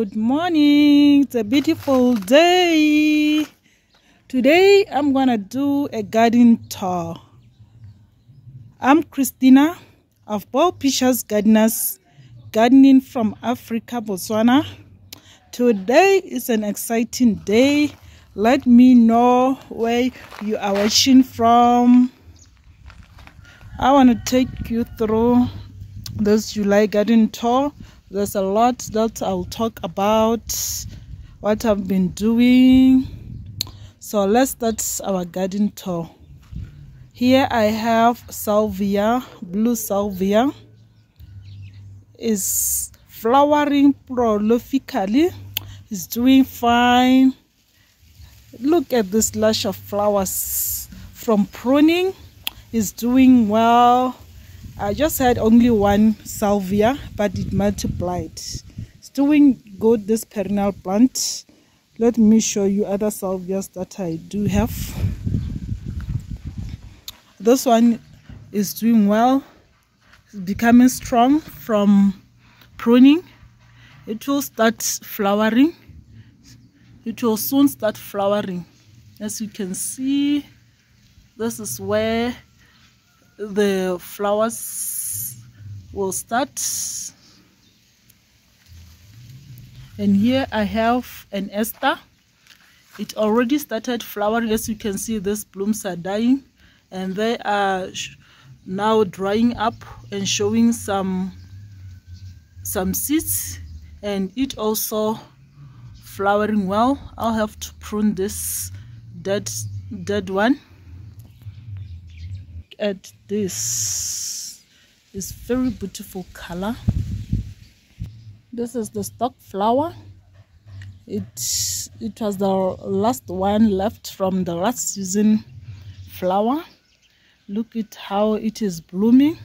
Good morning. It's a beautiful day. Today I'm gonna do a garden tour. I'm Christinah of Bold Pictures Gardeners, gardening from Africa, Botswana. Today is an exciting day. Let me know where you are watching from. I want to take you through this July garden tour. There's a lot that I'll talk about, what I've been doing. So let's start our garden tour. Here I have salvia, blue salvia. Is flowering prolifically. It's doing fine. Look at this lush of flowers from pruning. It's doing well. I just had only one salvia, but it multiplied. It's doing good, this perennial plant. Let me show you other salvias that I do have. This one is doing well. It's becoming strong from pruning. It will start flowering. It will soon start flowering. As you can see, this is where the flowers will start. And here I have an Esther. It already started flowering. As you can see, these blooms are dying and they are now drying up and showing some seeds, and it also flowering well. I'll have to prune this dead one. At this is very beautiful color. This is the stock flower. It was the last one left from the last season flower. Look at how it is blooming.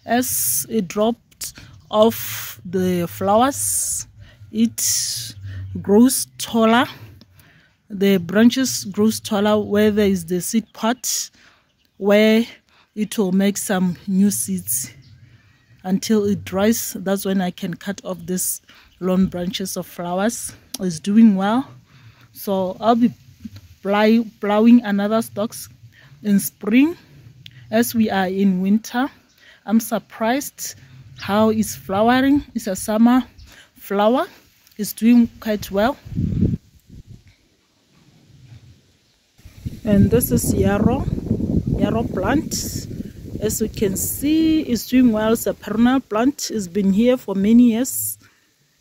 As it dropped off the flowers, it grows taller. The branches grows taller where there is the seed pot, where it will make some new seeds until it dries. That's when I can cut off this long branches of flowers. It's doing well. So I'll be plowing another stalks in spring. As we are in winter, I'm surprised how it's flowering. It's a summer flower. It's doing quite well. And this is yarrow plant. As you can see, it's doing well. It's a perennial plant. It's been here for many years,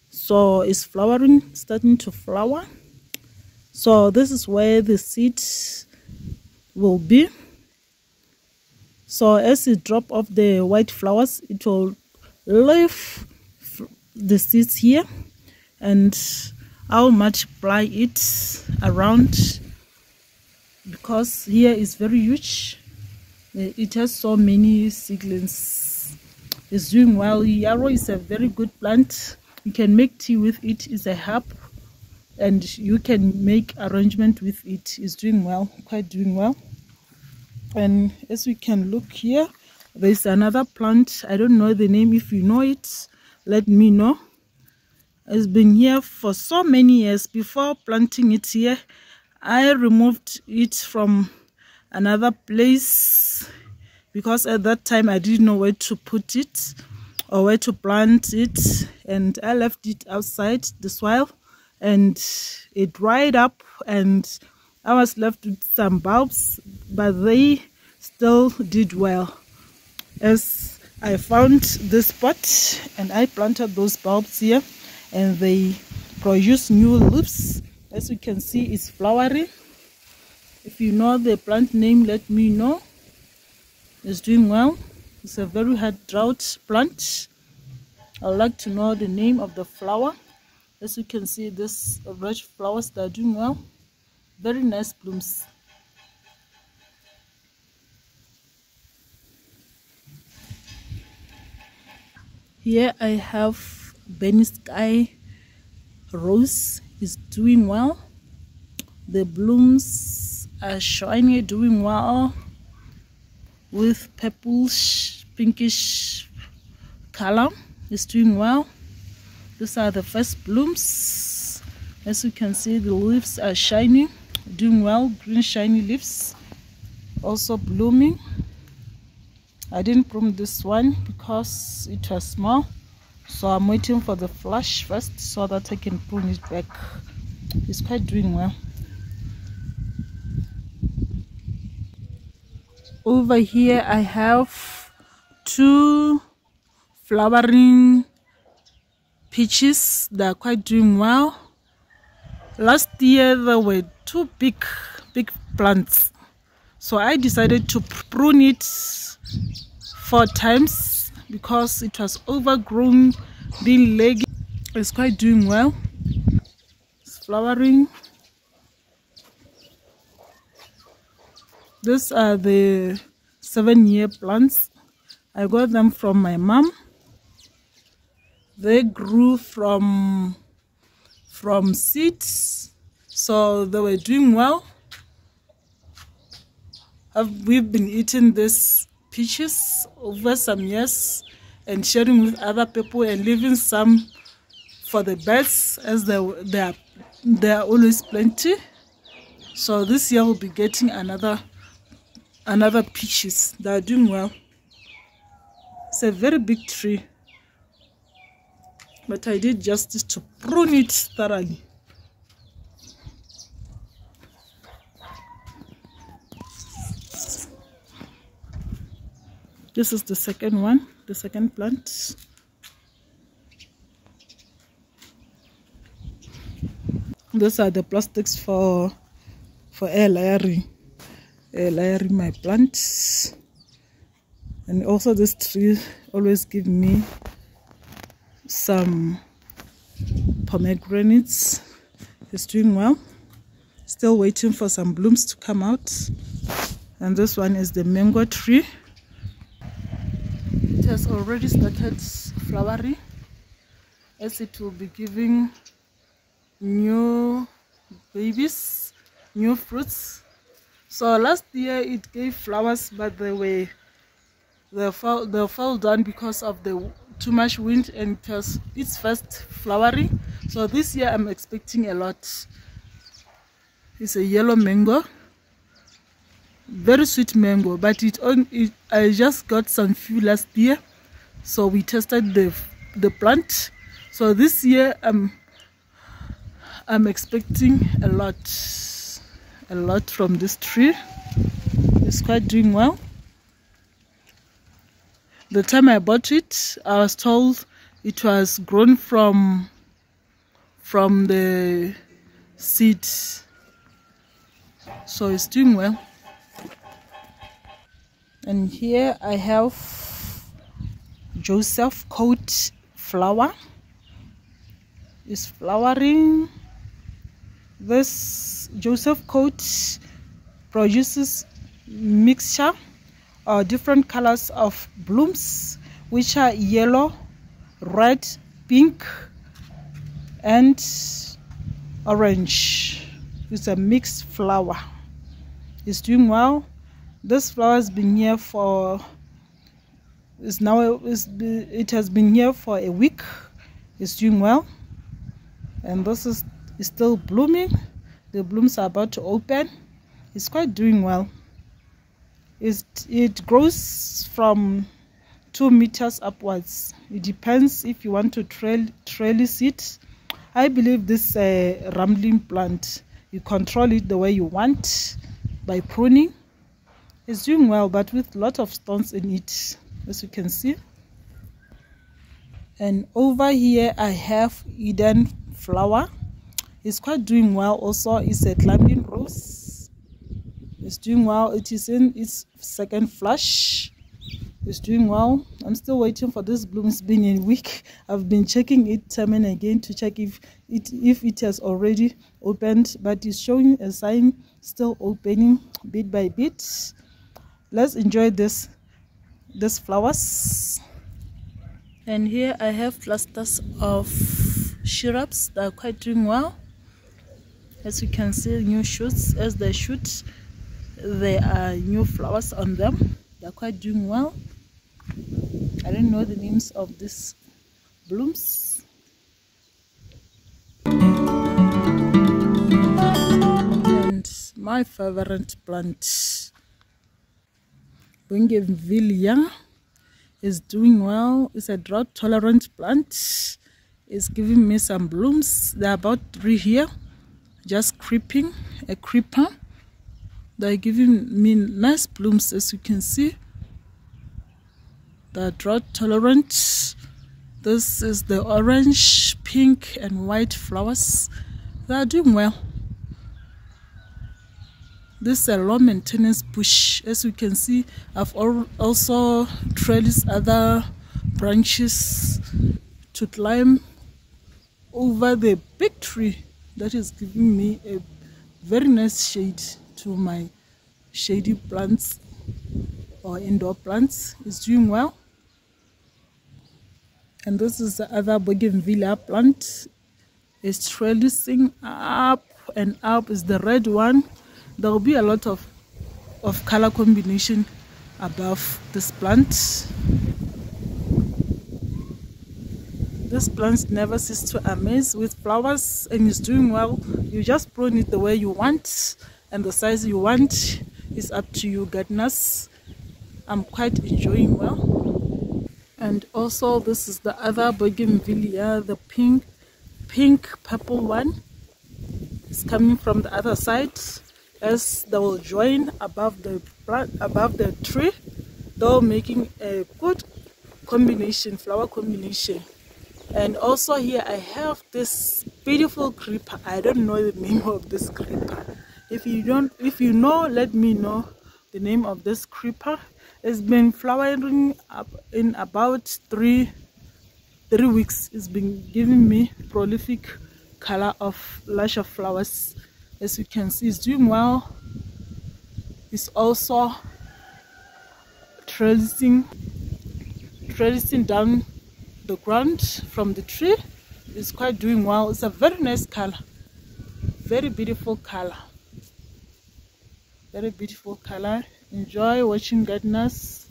so it's flowering, starting to flower. So this is where the seeds will be. So as it drop off the white flowers, it will leave the seeds here, and I'll multiply it around, because here is very huge. It has so many seedlings. It's doing well. Yarrow is a very good plant. You can make tea with it. It's a herb, and you can make arrangement with it. It's doing well, quite doing well. And as we can look here, there's another plant. I don't know the name. If you know it, let me know. It's been here for so many years. Before planting it here, I removed it from another place because at that time I didn't know where to put it or where to plant it, and I left it outside the soil and it dried up, and I was left with some bulbs, but they still did well. As I found this spot and I planted those bulbs here, and they produce new leaves. As you can see, it's flowering. If you know the plant name, let me know. It's doing well. It's a very hard drought plant. I'd like to know the name of the flower. As you can see, this red flowers, that are doing well. Very nice blooms. Here I have Benny Sky Rose. Is doing well. The blooms are shiny, doing well, with purplish, pinkish color. It's doing well. These are the first blooms. As you can see, the leaves are shiny, doing well. Green shiny leaves, also blooming. I didn't prune this one because it was small, so I'm waiting for the flush first so that I can prune it back. It's quite doing well. Over here I have 2 flowering peaches that are quite doing well. Last year there were 2 big plants, so I decided to prune it 4 times because it was overgrown, being leggy. It's quite doing well. It's flowering. These are the 7-year plants. I got them from my mom. They grew from seeds, so they were doing well. We've been eating these peaches over some years and sharing with other people and leaving some for the birds, as there are always plenty. So this year we'll be getting another peaches. They are doing well. It's a very big tree, but I did justice to prune it thoroughly. This is the second one, the second plant. Those are the plastics for air layering my plants. And also this tree always give me some pomegranates. It's doing well. Still waiting for some blooms to come out. And this one is the mango tree. It has already started flowering, as it will be giving new babies, new fruits. So last year it gave flowers, but they fell down because of the too much wind, and it was its first flowering. So this year I'm expecting a lot. It's a yellow mango, very sweet mango, but I just got some few last year, so we tested the plant. So this year I'm expecting a lot from this tree. It's quite doing well. The time I bought it, I was told it was grown from the seeds, so it's doing well. And here I have Joseph coat flower. It's flowering. This Joseph coat produces mixture or different colors of blooms, which are yellow, red, pink, and orange. It's a mixed flower. It's doing well. This flower has been here it has been here for a week. It's doing well, and this is still blooming. The blooms are about to open. It's quite doing well. It grows from 2 meters upwards. It depends if you want to trellis it. I believe this rambling plant, you control it the way you want by pruning. It's doing well, but with a lot of stones in it, as you can see. And over here I have Eden flower. It's quite doing well also. It's a climbing rose. It's doing well. It is in its second flush. It's doing well. I'm still waiting for this bloom. It's been a week. I've been checking it time and again to check if it has already opened, but it's showing a sign still opening bit by bit. Let's enjoy these flowers. And here I have clusters of shrubs that are quite doing well. As you can see, new shoots. As they shoot, there are new flowers on them. They're quite doing well. I don't know the names of these blooms. my favorite plant. Bougainvillea is doing well. It's a drought tolerant plant. It's giving me some blooms. There are about 3 here, just creeping, a creeper. They're giving me nice blooms, as you can see. They're drought tolerant. This is the orange, pink and white flowers. They are doing well. This is a low maintenance bush. As you can see, I've also trellised other branches to climb over the big tree that is giving me a very nice shade to my shady plants or indoor plants. It's doing well. And this is the other bougainvillea plant. It's trellising up and up. Is the red one. There will be a lot of color combination above this plant. This plant never ceases to amaze with flowers, and it's doing well. You just prune it the way you want, and the size you want is up to you, gardeners. I'm quite enjoying well. And also this is the other bougainvillea, the pink purple one. It's coming from the other side. As they will join above the tree, though making a good combination, flower combination. And also here I have this beautiful creeper. I don't know the name of this creeper. If you know, let me know the name of this creeper. It's been flowering up in about 3 weeks. It's been giving me prolific color of lush of flowers. As you can see, it's doing well. It's also trellising down the ground from the tree. It's quite doing well. It's a very nice color, very beautiful color, very beautiful color. Enjoy watching, gardeners.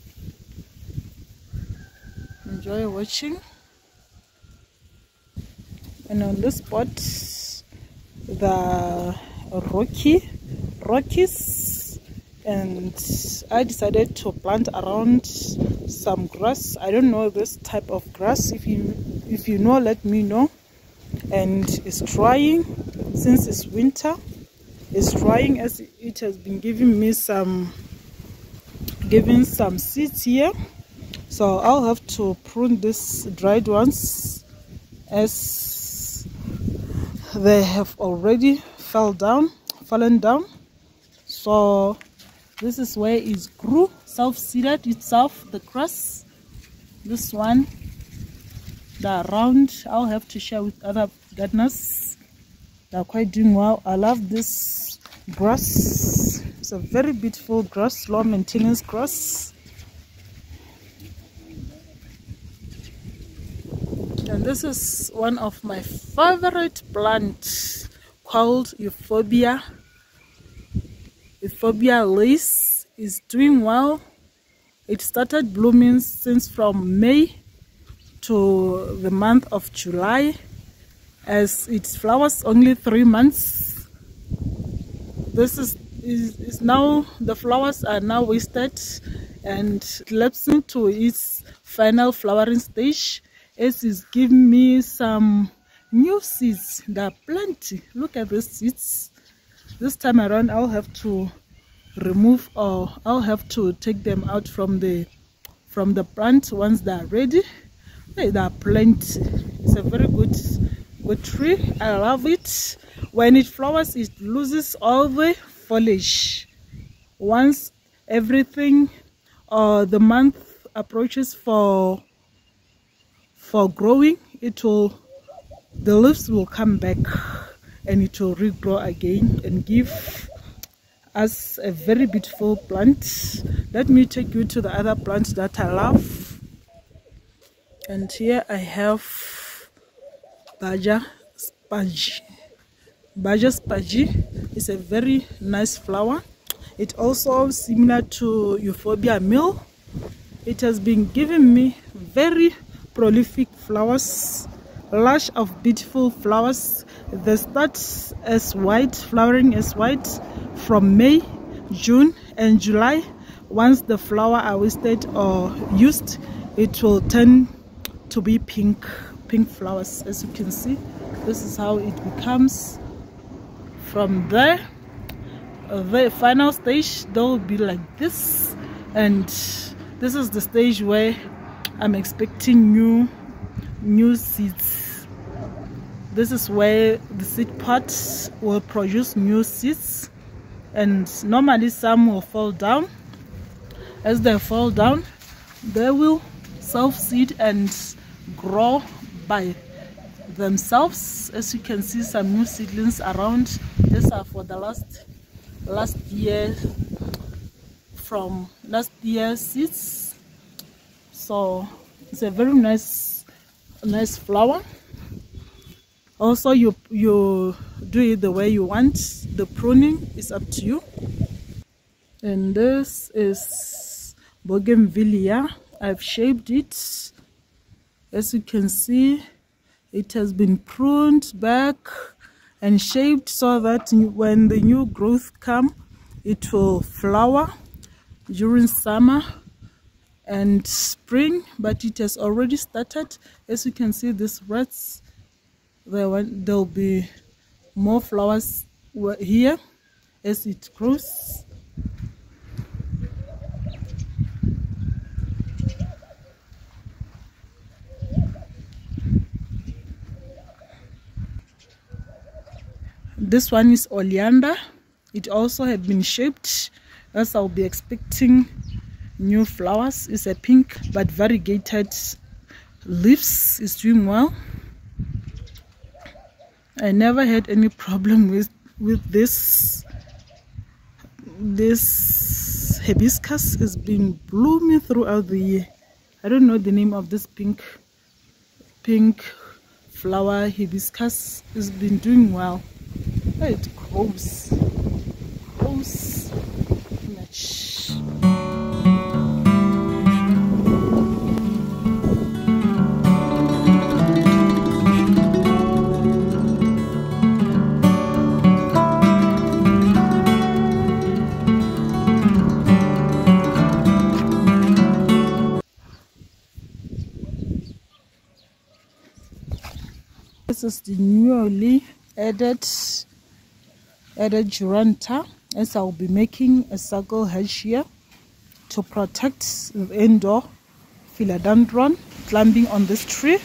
Enjoy watching. And on this spot, the rockies, and I decided to plant around some grass. I don't know this type of grass. If you know, let me know. And it's drying since it's winter. It's drying, as it has been giving me some seeds here. So I'll have to prune these dried ones, as they have already fallen down. So this is where it grew, self-seeded itself, the grass. This one, the round, I'll have to share with other gardeners. They're quite doing well. I love this grass. It's a very beautiful grass, low maintenance grass. And this is one of my favorite plants called Euphorbia. Euphorbia lace is doing well. It started blooming since from May to the month of July, as it flowers only 3 months. This is now, the flowers are now wasted and lapsing to its final flowering stage. It is giving me some new seeds. There are plenty. Look at these seeds. This time around I'll have to remove, or I'll have to take them out from the plant once they are ready. Hey, there are plenty. It's a very good tree. I love it. When it flowers, it loses all the foliage. Once everything or the month approaches for growing, the leaves will come back and it will regrow again and give us a very beautiful plant. Let me take you to the other plant that I love. And here I have Baja Spudge. Baja Spudge is a very nice flower. It's also similar to Euphorbia male. It has been giving me very prolific flowers. lush of beautiful flowers. They start as white, flowering as white from May, June and July. Once the flower are wasted or used, it will turn to be pink flowers. As you can see, this is how it becomes. From there, the final stage, they will be like this, and this is the stage where I'm expecting new seeds. This is where the seed pods will produce new seeds, and normally some will fall down. As they fall down, they will self-seed and grow by themselves. As you can see, some new seedlings around. These are for the last year, from last year's seeds. So it's a very nice flower. Also, you do it the way you want. The pruning is up to you. And this is bougainvillea. I've shaped it. As you can see, it has been pruned back and shaped so that when the new growth come, it will flower during summer and spring. But it has already started. As you can see, these reds, there'll be more flowers here as it grows. This one is oleander. It also had been shaped, as I'll be expecting new flowers. It's a pink but variegated leaves. It's doing well. I never had any problem with this. This hibiscus is been blooming throughout the year. I don't know the name of this pink flower hibiscus. It's been doing well. It grows much. This is the newly added Duranta, as I'll be making a circle hedge here to protect the indoor philodendron climbing on this tree.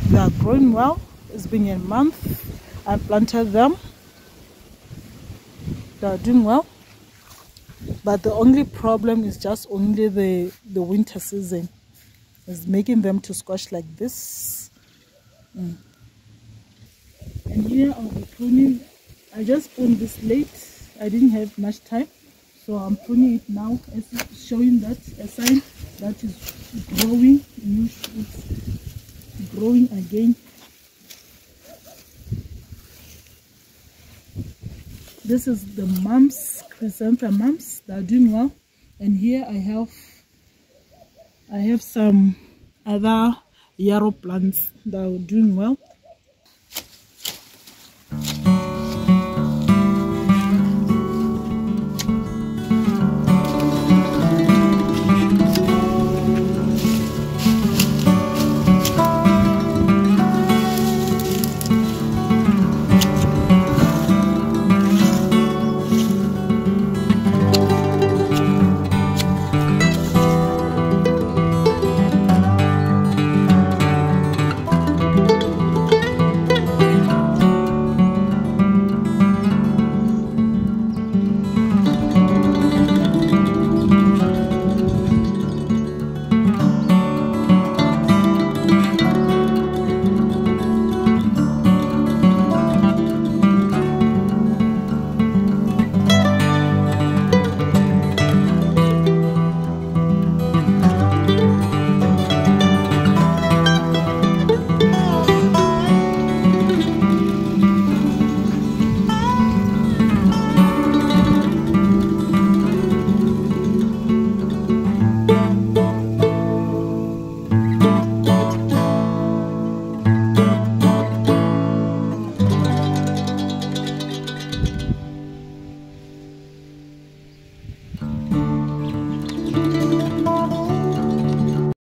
They are growing well. It's been a month I planted them. They are doing well, but the only problem is just only the winter season is making them to squash like this. And here I'll be pruning. I just pruned this late. I didn't have much time, so I'm pruning it now, as showing that a sign that is growing. New shoots growing again. This is the mums, chrysanthemum mums. They are doing well. And here I have some other yarrow plants that are doing well.